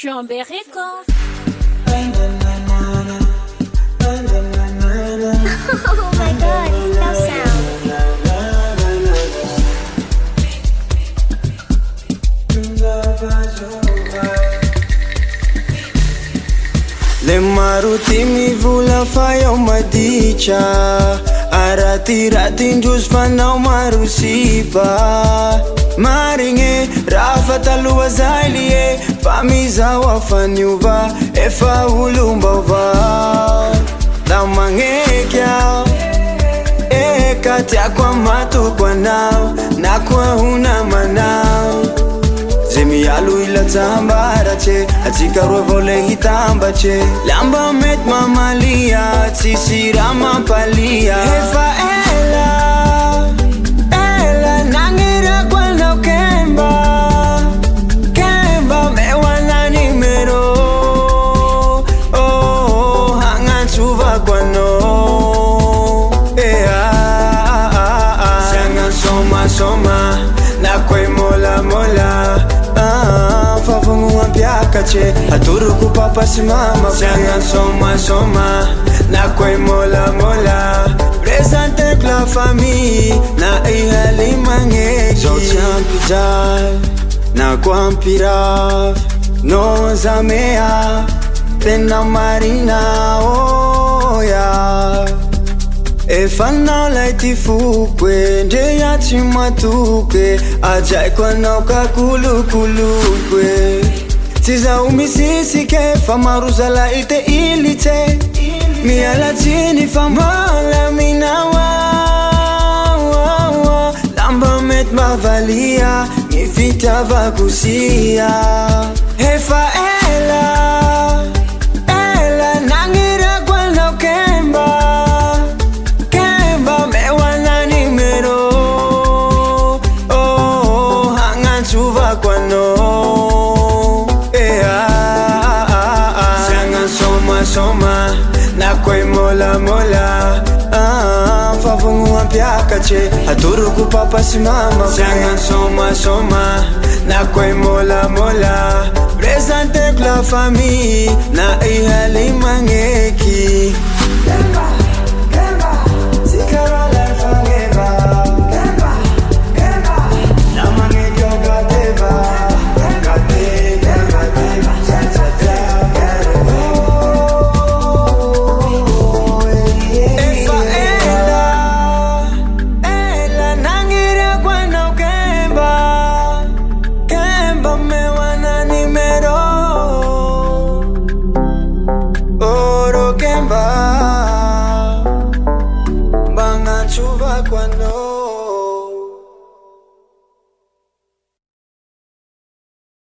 Chombe Records. Oh my god, it's no sound. Le maruti mivola fa io madicha Arati ndrozy fanao maro sipa Marigny raha fataloha zay lie Fa mizao afaniova efa olom-baovao Da magneky aho Eka tiako amatoko anao Na koa ho namanao Zay mialo ilatsambaratse Atsika roa vao le hitambatse Lamba mety mamalia Tsisy raha mampalia Efa ela nangerako anao Kemba mewana nimero Hagnantsovako anao Siagna soma Na koe mola Fa fogno ampiakatse Atoroko papa sy mama Siagna soma Na koe mola Presenteko la famille Na ihaly magneky Zao tsy ampijay Na koa ampirafy No zamea Tena marina Efa nao lay ty foko Ndre ya tsy matoky Ajaiko anao kakolokoloko Tsy zaho misisike Fa maro zalahy te ilitse Mialatsiny fa mbola minawa Lamba mety mavalia Ny fitiavako sia Efa ela nangerako anao Kemba mewana nimero Hagnantsovako anao Siagna soma Na koe mola Fa fogno ampiakatse Atoroko papa sy mama Siagna soma Na koe mola Presenteko la famille Na ihaly magneky